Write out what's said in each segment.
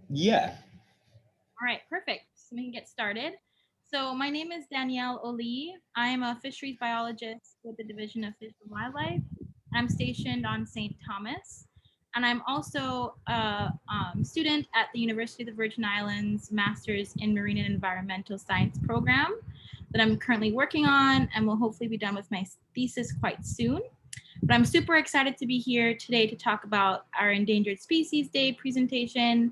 Yeah. All right, perfect. So we can get started. So my name is Danielle Oli. I am a fisheries biologist with the Division of Fish and Wildlife. I'm stationed on St. Thomas, and I'm also a student at the University of the Virgin Islands Masters in Marine and Environmental Science program that I'm currently working on and will hopefully be done with my thesis quite soon. But I'm super excited to be here today to talk about our Endangered Species Day presentation.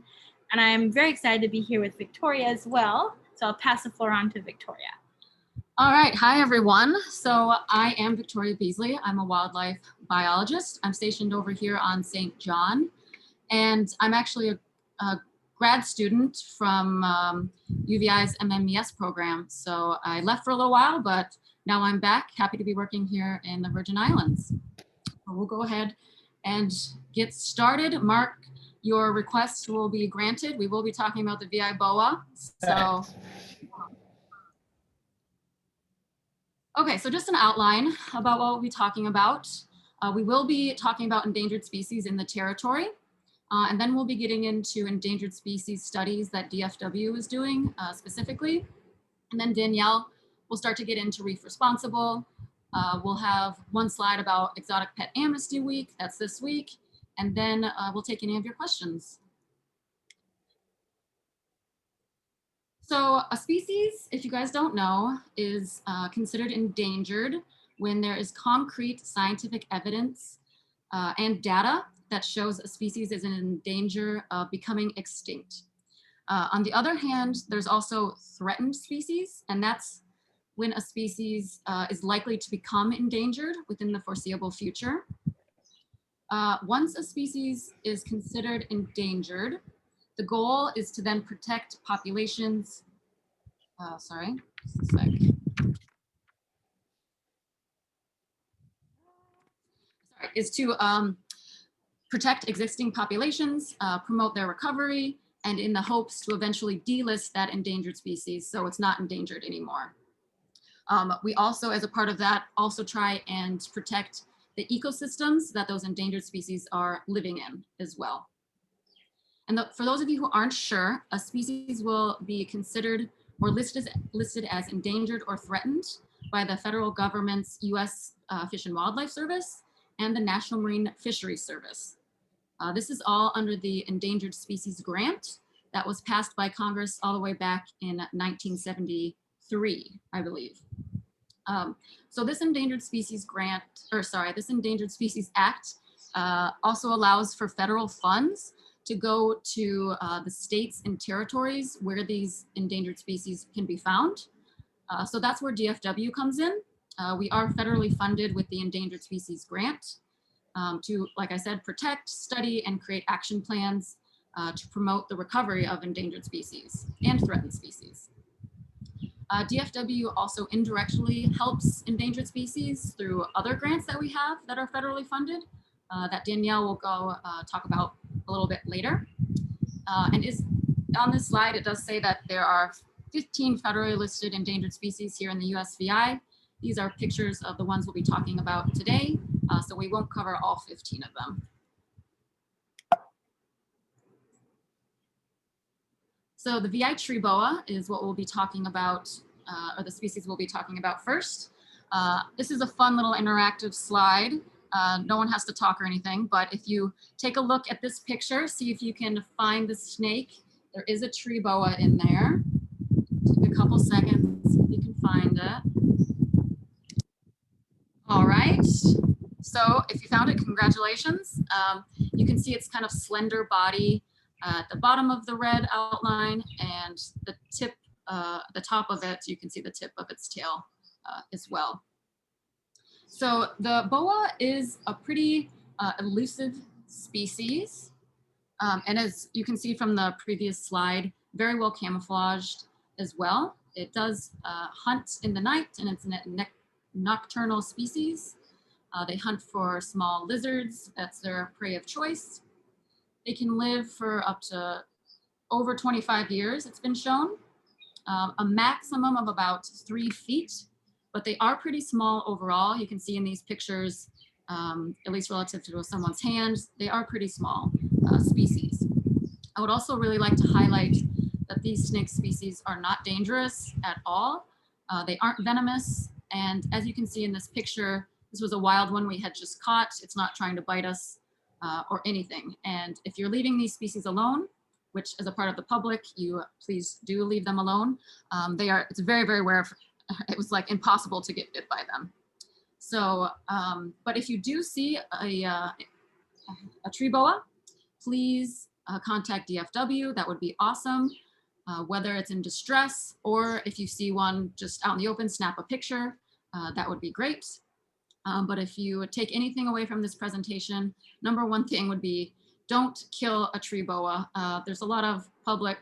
And I'm very excited to be here with Victoria as well. So I'll pass the floor on to Victoria. All right, hi everyone. So I am Victoria Beasley. I'm a wildlife biologist. I'm stationed over here on St. John, and I'm actually a grad student from UVI's MMES program. So I left for a little while, but now I'm back, happy to be working here in the Virgin Islands. So we'll go ahead and get started. Mark, your requests will be granted. We will be talking about the VI BOA. So. Okay, so just an outline about what we'll be talking about. We will be talking about endangered species in the territory, and then we'll be getting into endangered species studies that DFW is doing specifically. And then Danielle will start to get into Reef Responsible. We'll have one slide about Exotic Pet Amnesty Week, that's this week, and then we'll take any of your questions. So a species, if you guys don't know, is considered endangered when there is concrete scientific evidence and data that shows a species is in danger of becoming extinct. On the other hand, there's also threatened species, and that's when a species is likely to become endangered within the foreseeable future. Once a species is considered endangered, the goal is to then protect populations, is to protect existing populations, promote their recovery, and in the hopes to eventually delist that endangered species so it's not endangered anymore. We also, as a part of that, also try and protect the ecosystems that those endangered species are living in as well. And for those of you who aren't sure, a species will be considered or listed as endangered or threatened by the federal government's U.S. Fish and Wildlife Service and the National Marine Fisheries Service. This is all under the Endangered Species Grant that was passed by Congress all the way back in 1973, I believe. So this Endangered Species Grant, this Endangered Species Act also allows for federal funds to go to the states and territories where these endangered species can be found. So that's where DFW comes in. We are federally funded with the Endangered Species Grant to, like I said, protect, study, and create action plans to promote the recovery of endangered species and threatened species. DFW also indirectly helps endangered species through other grants that we have that are federally funded that Danielle will go talk about a little bit later. And on this slide, it does say that there are 15 federally listed endangered species here in the USVI. These are pictures of the ones we'll be talking about today, so we won't cover all 15 of them. So the VI Tree Boa is what we'll be talking about, or the species we'll be talking about first. This is a fun little interactive slide. No one has to talk or anything, but if you take a look at this picture, see if you can find the snake. There is a tree boa in there. Take a couple seconds if you can find it. All right, so if you found it, congratulations. You can see its kind of slender body at the bottom of the red outline, and the tip, the top of it, you can see the tip of its tail as well. So the boa is a pretty elusive species. And as you can see from the previous slide, very well camouflaged as well. It does hunt in the night, and it's a nocturnal species. They hunt for small lizards. That's their prey of choice. They can live for up to over 25 years, it's been shown. A maximum of about 3 feet, but they are pretty small overall. You can see in these pictures, at least relative to someone's hands, they are pretty small species. I would also really like to highlight that these snake species are not dangerous at all. They aren't venomous. And as you can see in this picture, this was a wild one we had just caught. It's not trying to bite us or anything. And if you're leaving these species alone, which as a part of the public, you please do leave them alone. It's very, very rare. It was like impossible to get bit by them. So, but if you do see a tree boa, please contact DFW. That would be awesome. Whether it's in distress or if you see one just out in the open, snap a picture. That would be great. But if you take anything away from this presentation, number one thing would be don't kill a tree boa. There's a lot of public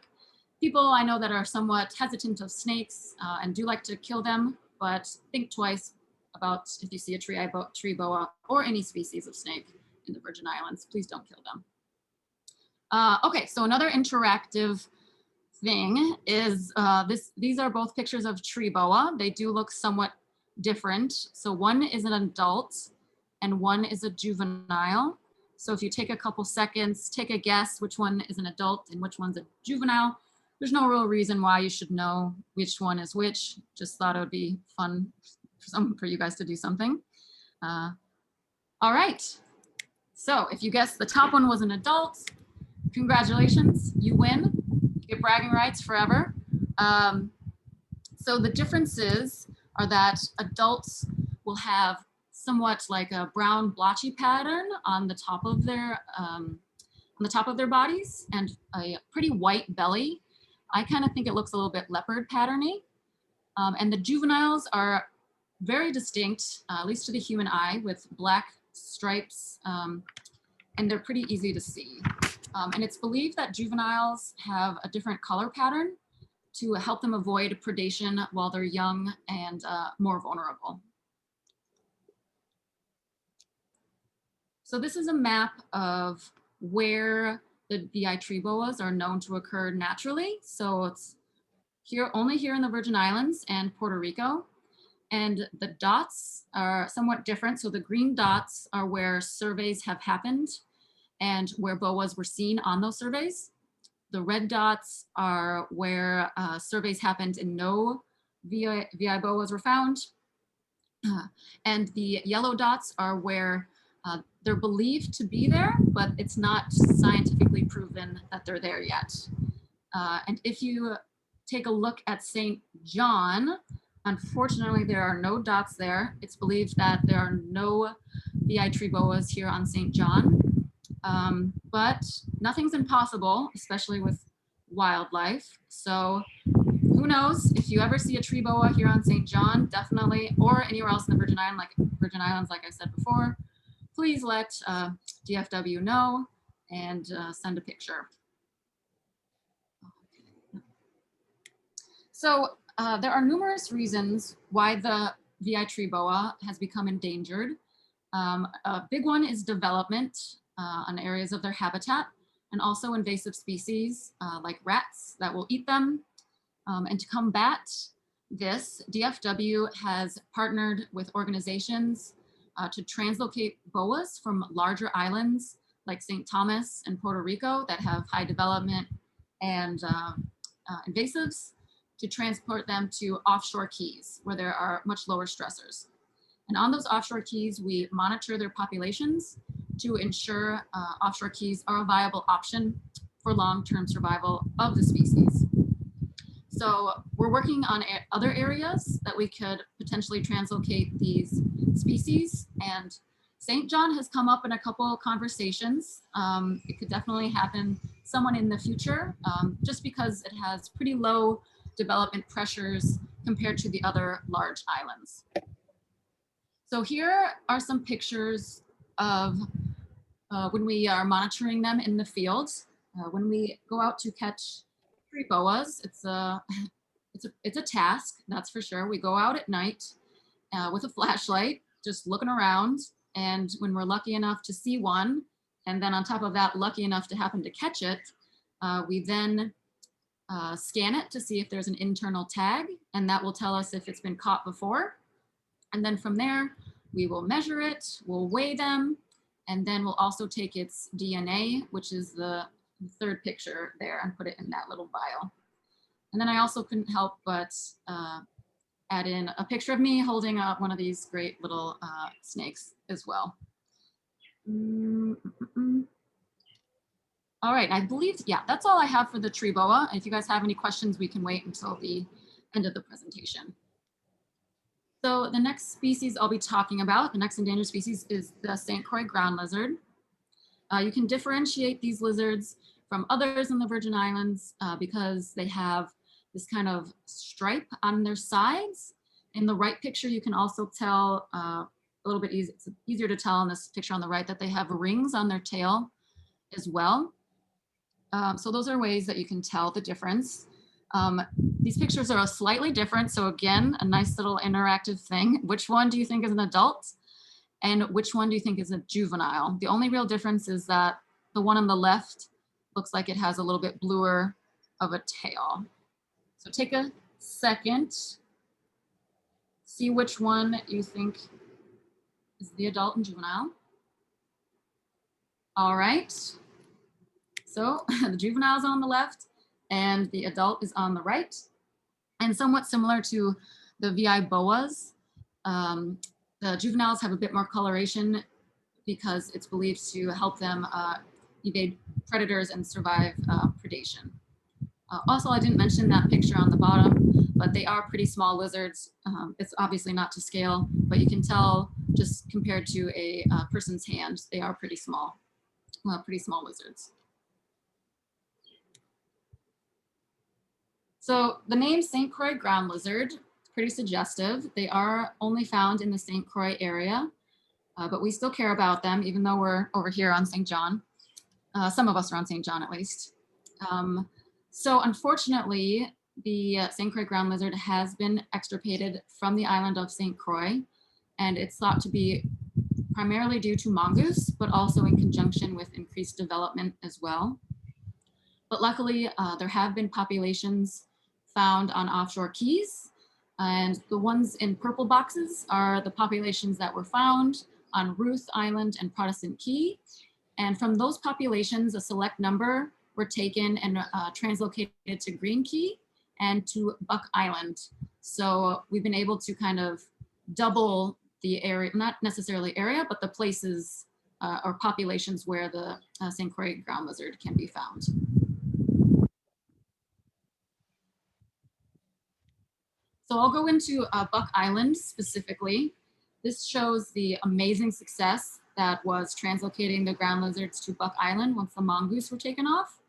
people I know that are somewhat hesitant of snakes and do like to kill them, but think twice about if you see a tree boa or any species of snake in the Virgin Islands, please don't kill them. Okay, so another interactive thing is these are both pictures of tree boa. They do look somewhat different. So one is an adult and one is a juvenile. So if you take a couple seconds, take a guess which one is an adult and which one's a juvenile. There's no real reason why you should know which one is which. Just thought it would be fun for you guys to do something. All right. So if you guess the top one was an adult, congratulations, you win. You get bragging rights forever. So the differences are that adults will have somewhat like a brown blotchy pattern on the top of their bodies and a pretty white belly. I kind of think it looks a little bit leopard patterny. And the juveniles are very distinct, at least to the human eye, with black stripes, and they're pretty easy to see. And it's believed that juveniles have a different color pattern to help them avoid predation while they're young and more vulnerable. So this is a map of where the VI tree boas are known to occur naturally. So it's only here in the Virgin Islands and Puerto Rico. And the dots are somewhat different. So the green dots are where surveys have happened and where boas were seen on those surveys. The red dots are where surveys happened and no VI boas were found. And the yellow dots are where they're believed to be there, but it's not scientifically proven that they're there yet. And if you take a look at St. John, unfortunately, there are no dots there. It's believed that there are no VI tree boas here on St. John, but nothing's impossible, especially with wildlife. So who knows, if you ever see a tree boa here on St. John, definitely, or anywhere else in the Virgin Islands, like I said before, please let DFW know and send a picture. So there are numerous reasons why the VI tree boa has become endangered. A big one is development on areas of their habitat, and also invasive species like rats that will eat them. And to combat this, DFW has partnered with organizations to translocate boas from larger islands like St. Thomas and Puerto Rico that have high development and invasives, to transport them to offshore keys where there are much lower stressors. And on those offshore keys, we monitor their populations to ensure offshore keys are a viable option for long-term survival of the species. So we're working on other areas that we could potentially translocate these species, and St. John has come up in a couple of conversations. It could definitely happen someone in the future, just because it has pretty low development pressures compared to the other large islands. So here are some pictures of when we are monitoring them in the field. When we go out to catch tree boas, it's a task, that's for sure. We go out at night with a flashlight, just looking around. And when we're lucky enough to see one, and then on top of that, lucky enough to happen to catch it, we then scan it to see if there's an internal tag, and that will tell us if it's been caught before. And then from there, we will measure it, we'll weigh them, and then we'll also take its DNA, which is the the third picture there and put it in that little vial. And then I also couldn't help but add in a picture of me holding up one of these great little snakes as well. All right, I believe, yeah, that's all I have for the tree boa. If you guys have any questions, we can wait until the end of the presentation. So the next species I'll be talking about, the next endangered species, is the St. Croix ground lizard. You can differentiate these lizards from others in the Virgin Islands because they have this kind of stripe on their sides. In the right picture, you can also tell a little bit it's easier to tell in this picture on the right that they have rings on their tail as well. So those are ways that you can tell the difference. These pictures are slightly different. So again, a nice little interactive thing. Which one do you think is an adult? And which one do you think is a juvenile? The only real difference is that the one on the left looks like it has a little bit bluer of a tail. So take a second, see which one you think is the adult and juvenile. All right. So the juvenile is on the left and the adult is on the right. And somewhat similar to the VI boas, the juveniles have a bit more coloration because it's believed to help them evade predators and survive predation. Also, I didn't mention that picture on the bottom, but they are pretty small lizards. It's obviously not to scale, but you can tell just compared to a person's hand, they are pretty small lizards. So the name St. Croix ground lizard is pretty suggestive. They are only found in the St. Croix area, but we still care about them even though we're over here on St. John. Some of us are on St. John at least. So unfortunately, the St. Croix ground lizard has been extirpated from the island of St. Croix, and it's thought to be primarily due to mongoose, but also in conjunction with increased development as well. But luckily, there have been populations found on offshore keys, and the ones in purple boxes are the populations that were found on Ruth Island and Protestant Key. And from those populations, a select number were taken and translocated to Green Key and to Buck Island. So we've been able to kind of double the area, not necessarily area, but the places or populations where the St. Croix ground lizard can be found. So I'll go into Buck Island specifically. This shows the amazing success that was translocating the ground lizards to Buck Island once the mongoose were taken off.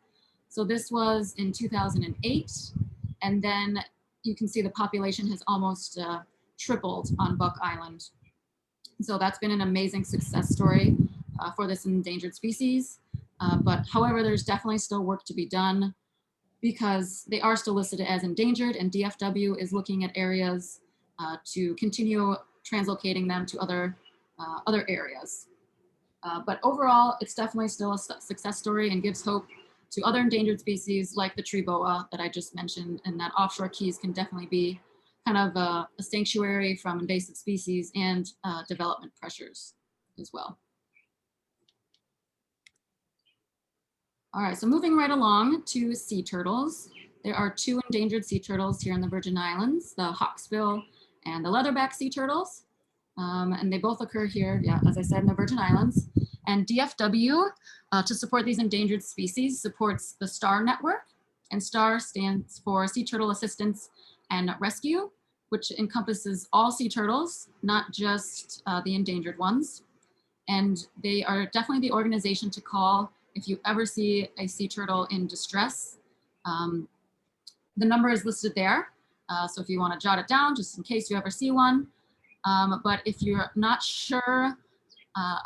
So this was in 2008. And then you can see the population has almost tripled on Buck Island. So that's been an amazing success story for this endangered species. But however, there's definitely still work to be done because they are still listed as endangered, and DFW is looking at areas to continue translocating them to other areas. But overall, it's definitely still a success story and gives hope to other endangered species like the tree boa that I just mentioned, and that offshore keys can definitely be kind of a sanctuary from invasive species and development pressures as well. All right, so moving right along to sea turtles. There are two endangered sea turtles here in the Virgin Islands, the hawksbill and the leatherback sea turtles. And they both occur here, yeah, as I said, in the Virgin Islands. And DFW, to support these endangered species, supports the STAR network. And STAR stands for Sea Turtle Assistance and Rescue, which encompasses all sea turtles, not just the endangered ones. And they are definitely the organization to call if you ever see a sea turtle in distress. The number is listed there. So if you want to jot it down, just in case you ever see one. But if you're not sure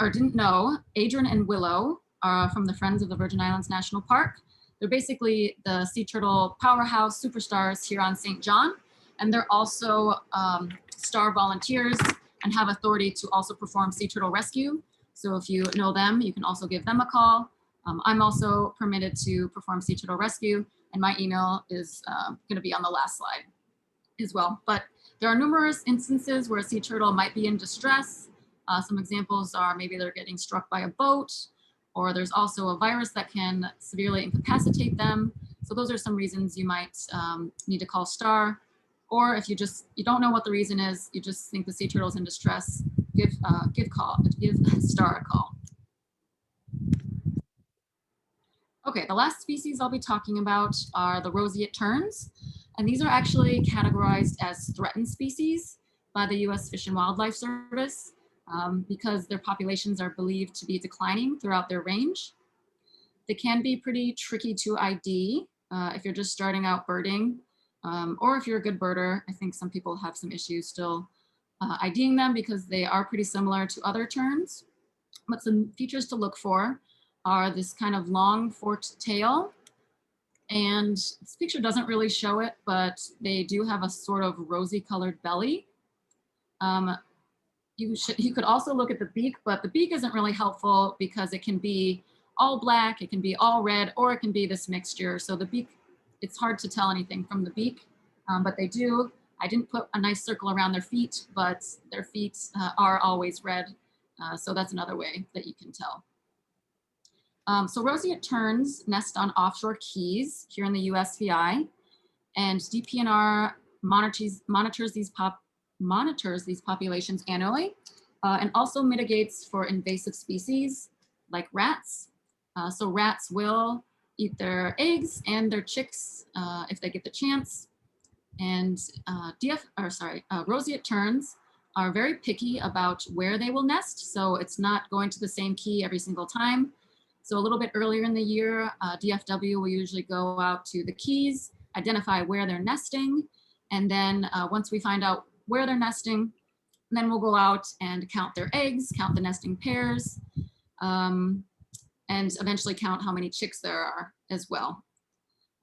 or didn't know, Adrian and Willow are from the Friends of the Virgin Islands National Park. They're basically the sea turtle powerhouse superstars here on St. John. And they're also STAR volunteers and have authority to also perform sea turtle rescue. So if you know them, you can also give them a call. I'm also permitted to perform sea turtle rescue, and my email is going to be on the last slide as well. But there are numerous instances where a sea turtle might be in distress. Some examples are maybe they're getting struck by a boat, or there's also a virus that can severely incapacitate them. So those are some reasons you might need to call STAR. Or if you don't know what the reason is, you just think the sea turtle's in distress, give STAR a call. Okay, the last species I'll be talking about are the Roseate Turns. And these are actually categorized as threatened species by the US Fish and Wildlife Service because their populations are believed to be declining throughout their range. They can be pretty tricky to ID if you're just starting out birding, or if you're a good birder. I think some people have some issues still IDing them because they are pretty similar to other terns. But some features to look for are this kind of long forked tail. And this picture doesn't really show it, but they do have a sort of rosy colored belly. You could also look at the beak, but the beak isn't really helpful because it can be all black, it can be all red, or it can be this mixture. So the beak, it's hard to tell anything from the beak, but they do. I didn't put a nice circle around their feet, but their feet are always red. So that's another way that you can tell. So Roseate Turns nest on offshore keys here in the USVI, and DPNR monitors these populations annually, and also mitigates for invasive species like rats. So rats will eat their eggs and their chicks if they get the chance. And Roseate Turns are very picky about where they will nest. So it's not going to the same key every single time. So a little bit earlier in the year, DFW will usually go out to the keys, identify where they're nesting. And then once we find out where they're nesting, then we'll go out and count their eggs, count the nesting pairs, and eventually count how many chicks there are as well.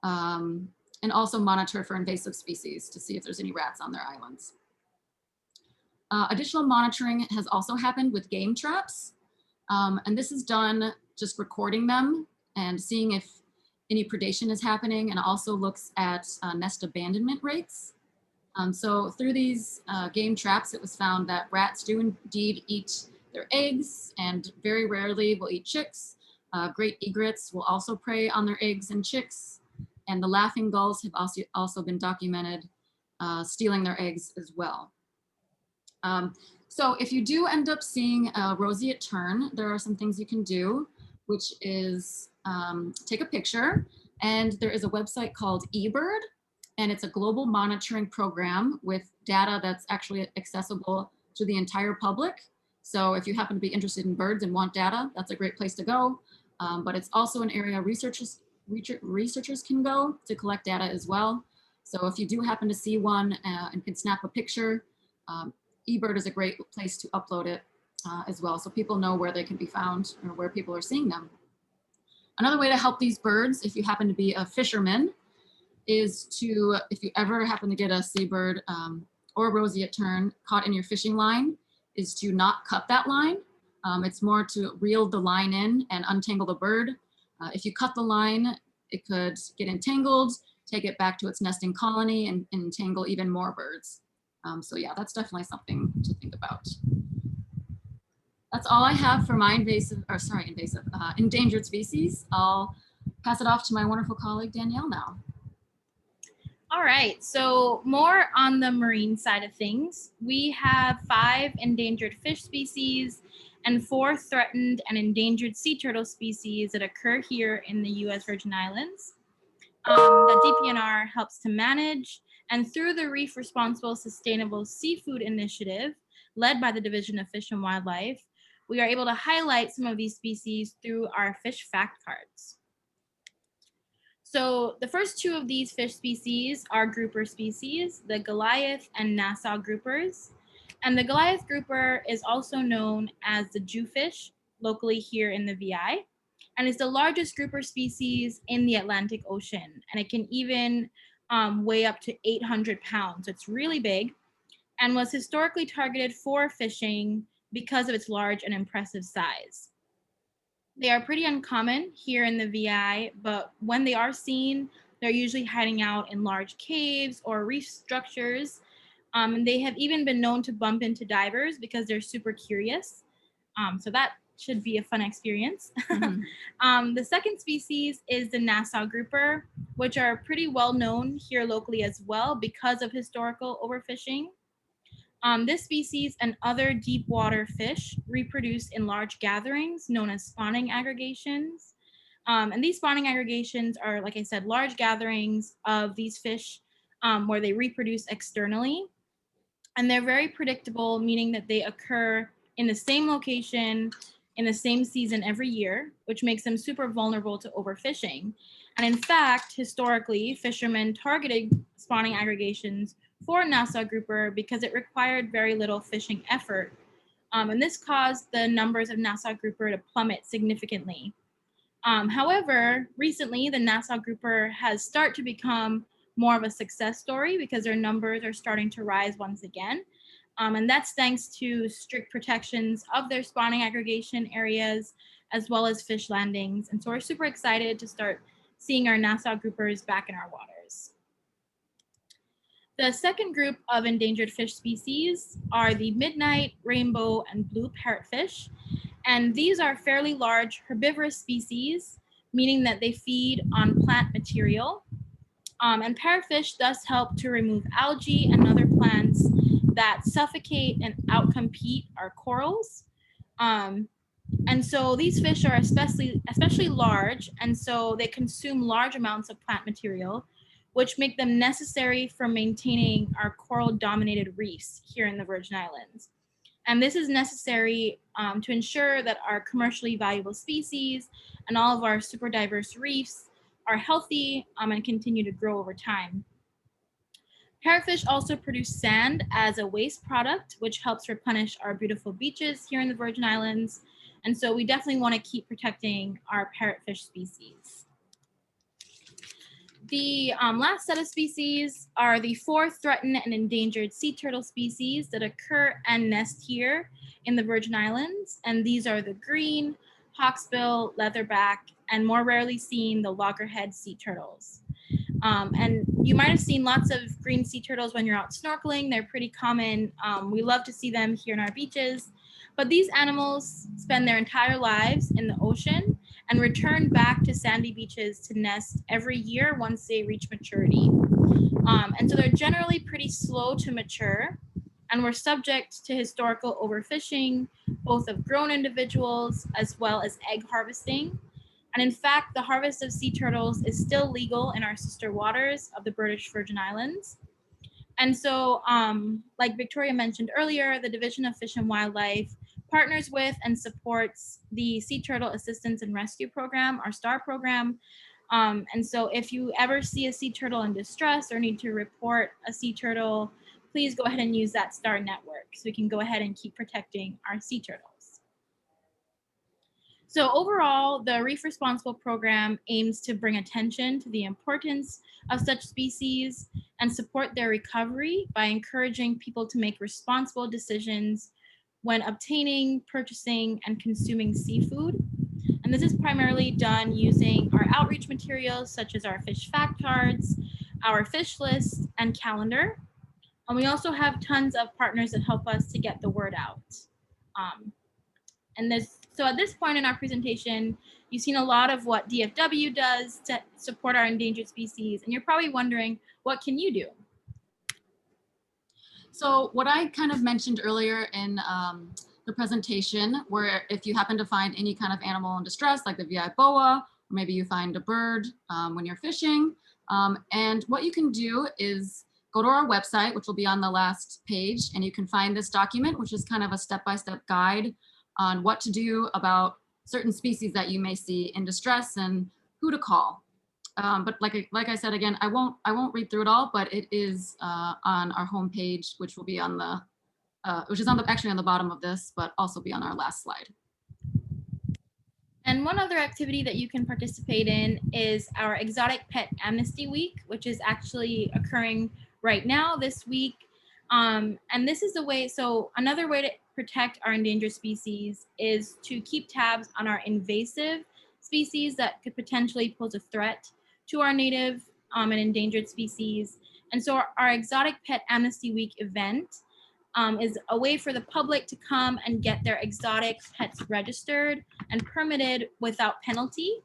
And also monitor for invasive species to see if there's any rats on their islands. Additional monitoring has also happened with game traps. And this is done just recording them and seeing if any predation is happening, and also looks at nest abandonment rates. So through these game traps, it was found that rats do indeed eat their eggs and very rarely will eat chicks. Great egrets will also prey on their eggs and chicks. And the laughing gulls have also been documented stealing their eggs as well. So if you do end up seeing a roseate tern, there are some things you can do, which is take a picture. And there is a website called eBird, and it's a global monitoring program with data that's actually accessible to the entire public. So if you happen to be interested in birds and want data, that's a great place to go. But it's also an area researchers can go to collect data as well. So if you do happen to see one and can snap a picture, eBird is a great place to upload it as well, so people know where they can be found or where people are seeing them. Another way to help these birds, if you happen to be a fisherman, is to, if you ever happen to get a seabird or a roseate tern caught in your fishing line, is to not cut that line. It's more to reel the line in and untangle the bird. If you cut the line, it could get entangled, take it back to its nesting colony, and entangle even more birds. So yeah, that's definitely something to think about. That's all I have for my endangered species. I'll pass it off to my wonderful colleague, Danielle, now. All right, so more on the marine side of things. We have 5 endangered fish species and 4 threatened and endangered sea turtle species that occur here in the US Virgin Islands that DPNR helps to manage. And through the Reef Responsible Sustainable Seafood Initiative, led by the Division of Fish and Wildlife, we are able to highlight some of these species through our fish fact cards. So the first 2 of these fish species are grouper species, the Goliath and Nassau groupers. And the Goliath grouper is also known as the Jewfish locally here in the VI, and is the largest grouper species in the Atlantic Ocean. And it can even weigh up to 800 pounds. So it's really big, and was historically targeted for fishing because of its large and impressive size. They are pretty uncommon here in the VI, but when they are seen, they're usually hiding out in large caves or reef structures. And they have even been known to bump into divers because they're super curious. So that should be a fun experience. Mhm. The second species is the Nassau grouper, which are pretty well known here locally as well because of historical overfishing. This species and other deep water fish reproduce in large gatherings known as spawning aggregations. And these spawning aggregations are, like I said, large gatherings of these fish where they reproduce externally. And they're very predictable, meaning that they occur in the same location in the same season every year, which makes them super vulnerable to overfishing. And in fact, historically, fishermen targeted spawning aggregations for Nassau grouper because it required very little fishing effort. And this caused the numbers of Nassau grouper to plummet significantly. However, recently the Nassau grouper has started to become more of a success story because their numbers are starting to rise once again. And that's thanks to strict protections of their spawning aggregation areas as well as fish landings. And so we're super excited to start seeing our Nassau groupers back in our waters. The second group of endangered fish species are the midnight, rainbow, and blue parrotfish. And these are fairly large herbivorous species, meaning that they feed on plant material. And parrotfish thus help to remove algae and other plants that suffocate and outcompete our corals. And so these fish are especially large, and so they consume large amounts of plant material, which make them necessary for maintaining our coral-dominated reefs here in the Virgin Islands. And this is necessary to ensure that our commercially valuable species and all of our super diverse reefs are healthy and continue to grow over time. Parrotfish also produce sand as a waste product, which helps replenish our beautiful beaches here in the Virgin Islands. And so we definitely want to keep protecting our parrotfish species. The last set of species are the 4 threatened and endangered sea turtle species that occur and nest here in the Virgin Islands. And these are the green, hawksbill, leatherback, and more rarely seen, the loggerhead sea turtles. And you might have seen lots of green sea turtles when you're out snorkeling. They're pretty common. We love to see them here in our beaches. But these animals spend their entire lives in the ocean and return back to sandy beaches to nest every year once they reach maturity. And so they're generally pretty slow to mature, and we're subject to historical overfishing, both of grown individuals as well as egg harvesting. And in fact, the harvest of sea turtles is still legal in our sister waters of the British Virgin Islands. And so, like Victoria mentioned earlier, the Division of Fish and Wildlife partners with and supports the Sea Turtle Assistance and Rescue Program, our STAR program. And so if you ever see a sea turtle in distress or need to report a sea turtle, please go ahead and use that STAR network so we can go ahead and keep protecting our sea turtles. So overall, the Reef Responsible program aims to bring attention to the importance of such species and support their recovery by encouraging people to make responsible decisions when obtaining, purchasing, and consuming seafood. And this is primarily done using our outreach materials such as our fish fact cards, our fish list, and calendar. And we also have tons of partners that help us to get the word out. So at this point in our presentation, you've seen a lot of what DFW does to support our endangered species, and you're probably wondering, what can you do? So what I kind of mentioned earlier in the presentation, where if you happen to find any kind of animal in distress, like the VI boa, or maybe you find a bird when you're fishing, and what you can do is go to our website, which will be on the last page, and you can find this document, which is kind of a step-by-step guide on what to do about certain species that you may see in distress and who to call. But like I said, again, I won't read through it all, but it is on our homepage, which will be on the, which is actually on the bottom of this, but also be on our last slide. And one other activity that you can participate in is our Exotic Pet Amnesty Week, which is actually occurring right now this week. And this is the way, so another way to protect our endangered species is to keep tabs on our invasive species that could potentially pose a threat to our native and endangered species. And so our Exotic Pet Amnesty Week event is a way for the public to come and get their exotic pets registered and permitted without penalty.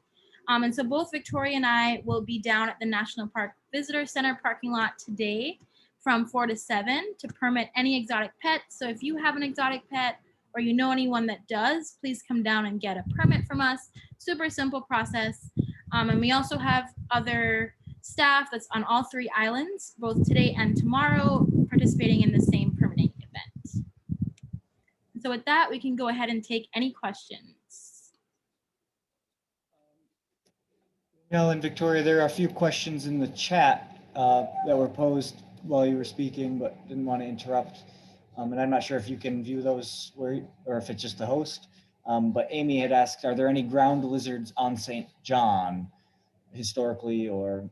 And so both Victoria and I will be down at the National Park Visitor Center parking lot today from 4 to 7 to permit any exotic pet. So if you have an exotic pet or you know anyone that does, please come down and get a permit from us. Super simple process. And we also have other staff that's on all 3 islands, both today and tomorrow, participating in the same permitting event. So with that, we can go ahead and take any questions. Danielle and Victoria, there are a few questions in the chat that were posed while you were speaking, but didn't want to interrupt. And I'm not sure if you can view those or if it's just the host. But Amy had asked, are there any ground lizards on St. John historically or?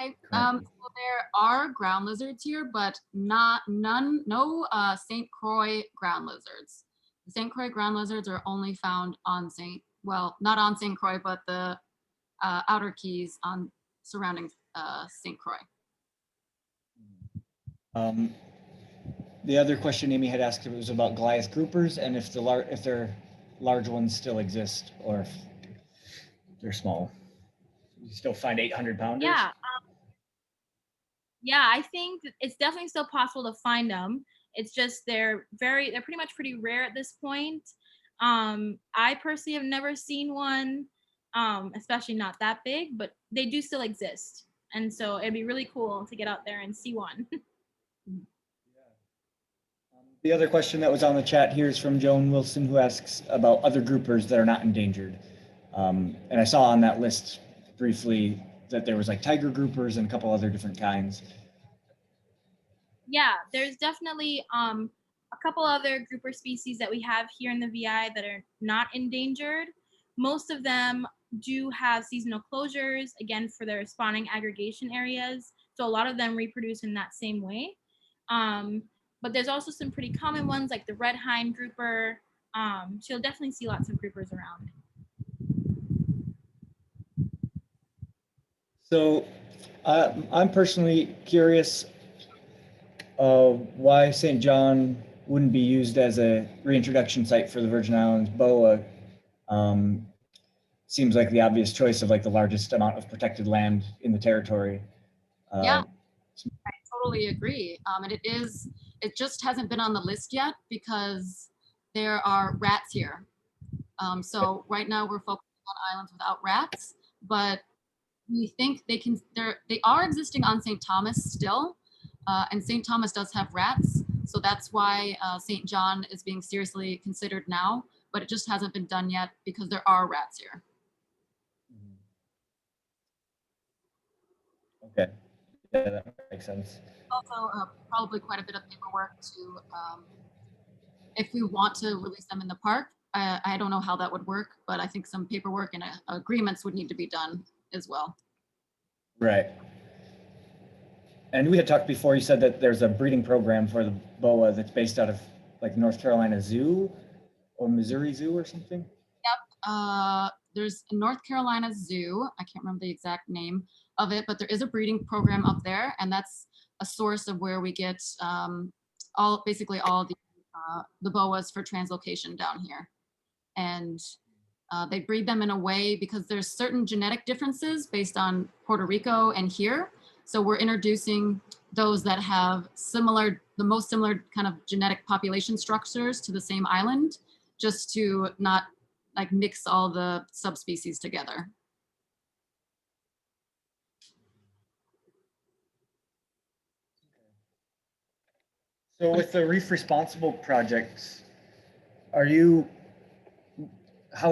Okay, so there are ground lizards here, but no St. Croix ground lizards. The St. Croix ground lizards are only found on not on St. Croix, but the outer keys on surrounding St. Croix. The other question Amy had asked was about Goliath groupers and if their large ones still exist or if they're small. You still find 800-pounders? Yeah. Yeah, I think it's definitely still possible to find them. It's just they're pretty rare at this point. I personally have never seen one, especially not that big, but they do still exist. And so it'd be really cool to get out there and see one. The other question that was on the chat here is from Joan Wilson, who asks about other groupers that are not endangered. And I saw on that list briefly that there was like tiger groupers and a couple other different kinds. Yeah, there's definitely a couple other grouper species that we have here in the VI that are not endangered. Most of them do have seasonal closures, again, for their spawning aggregation areas. So a lot of them reproduce in that same way. But there's also some pretty common ones like the red hind grouper. So you'll definitely see lots of groupers around. So I'm personally curious why St. John wouldn't be used as a reintroduction site for the Virgin Islands boa. Seems like the obvious choice of like the largest amount of protected land in the territory. Yeah, I totally agree. And it just hasn't been on the list yet because there are rats here. So right now we're focusing on islands without rats, but we think they are existing on St. Thomas still, and St. Thomas does have rats, so that's why St. John is being seriously considered now, but it just hasn't been done yet because there are rats here. Okay, yeah, that makes sense. Also, probably quite a bit of paperwork to, if we want to release them in the park. I don't know how that would work, but I think some paperwork and agreements would need to be done as well. Right. And we had talked before, you said that there's a breeding program for the boa that's based out of like North Carolina Zoo or Missouri Zoo or something? Yep. There's a North Carolina Zoo. I can't remember the exact name of it, but there is a breeding program up there, and that's a source of where we get basically all the boas for translocation down here. And they breed them in a way because there's certain genetic differences based on Puerto Rico and here. So we're introducing those that have the most similar kind of genetic population structures to the same island, just to not like mix all the subspecies together. So with the Reef Responsible projects, how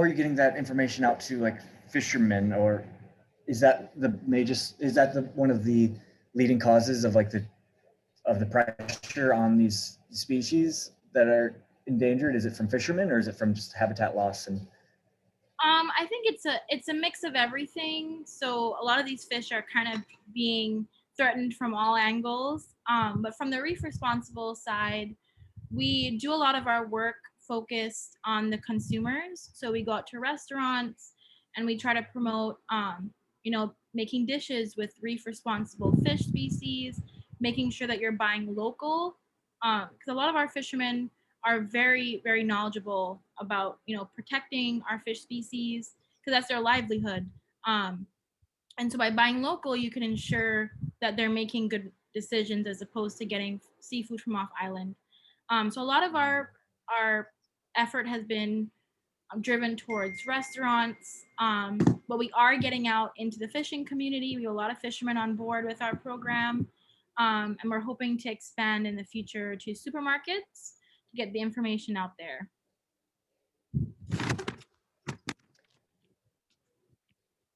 are you getting that information out to like fishermen, or is that one of the leading causes of like the pressure on these species that are endangered? Is it from fishermen or is it from just habitat loss? And I think it's a mix of everything. So a lot of these fish are kind of being threatened from all angles. But from the Reef Responsible side, we do a lot of our work focused on the consumers. So we go out to restaurants and we try to promote, making dishes with reef responsible fish species, making sure that you're buying local because a lot of our fishermen are very, very knowledgeable about, protecting our fish species because that's their livelihood. And so by buying local, you can ensure that they're making good decisions as opposed to getting seafood from off island. So a lot of our effort has been driven towards restaurants, but we are getting out into the fishing community. We have a lot of fishermen on board with our program, and we're hoping to expand in the future to supermarkets to get the information out there.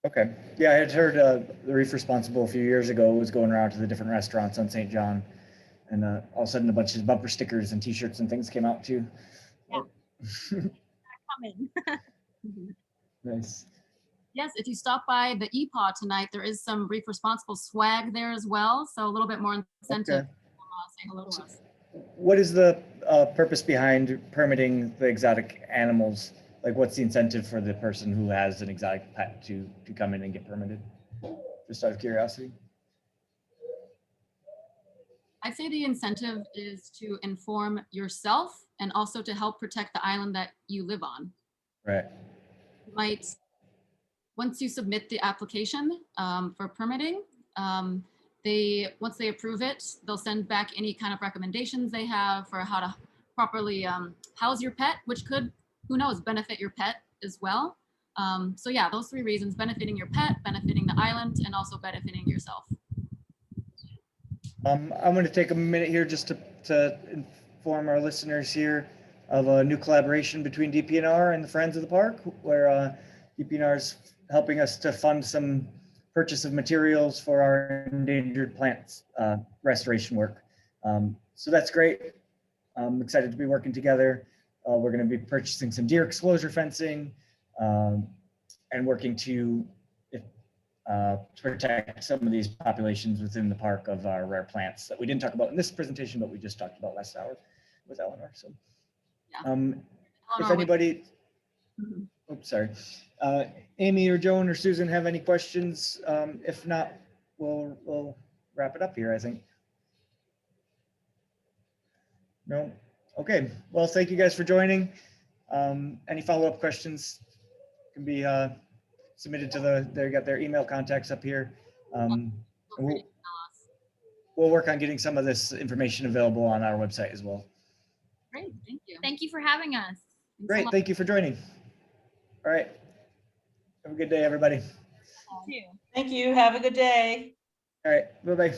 Okay. Yeah, I had heard the Reef Responsible a few years ago was going around to the different restaurants on St. John, and all of a sudden a bunch of bumper stickers and T-shirts and things came out too. Yeah. Coming. Nice. Yes, if you stop by the EPAW tonight, there is some Reef Responsible swag there as well. So a little bit more incentive. Okay. Say hello to us. What is the purpose behind permitting the exotic animals? Like, what's the incentive for the person who has an exotic pet to come in and get permitted? Just out of curiosity. I'd say the incentive is to inform yourself and also to help protect the island that you live on. Right. Once you submit the application for permitting, once they approve it, they'll send back any kind of recommendations they have for how to properly house your pet, which could, who knows, benefit your pet as well. So yeah, those three reasons: benefiting your pet, benefiting the island, and also benefiting yourself. I'm going to take a minute here just to inform our listeners here of a new collaboration between DPNR and the Friends of the Park, where DPNR is helping us to fund some purchase of materials for our endangered plants restoration work. So that's great. I'm excited to be working together. We're going to be purchasing some deer exposure fencing and working to protect some of these populations within the park of our rare plants that we didn't talk about in this presentation, but we just talked about last hour with Eleanor. So Yeah. if anybody, oops, sorry, Amy or Joan or Susan have any questions? If not, we'll wrap it up here, I think. No? Okay, well, thank you guys for joining. Any follow-up questions can be submitted to they got their email contacts up here. We'll work on getting some of this information available on our website as well. Great, thank you. Thank you for having us. Great, thank you for joining. All right, have a good day, everybody. You too. Thank you. Have a good day. All right, bye-bye.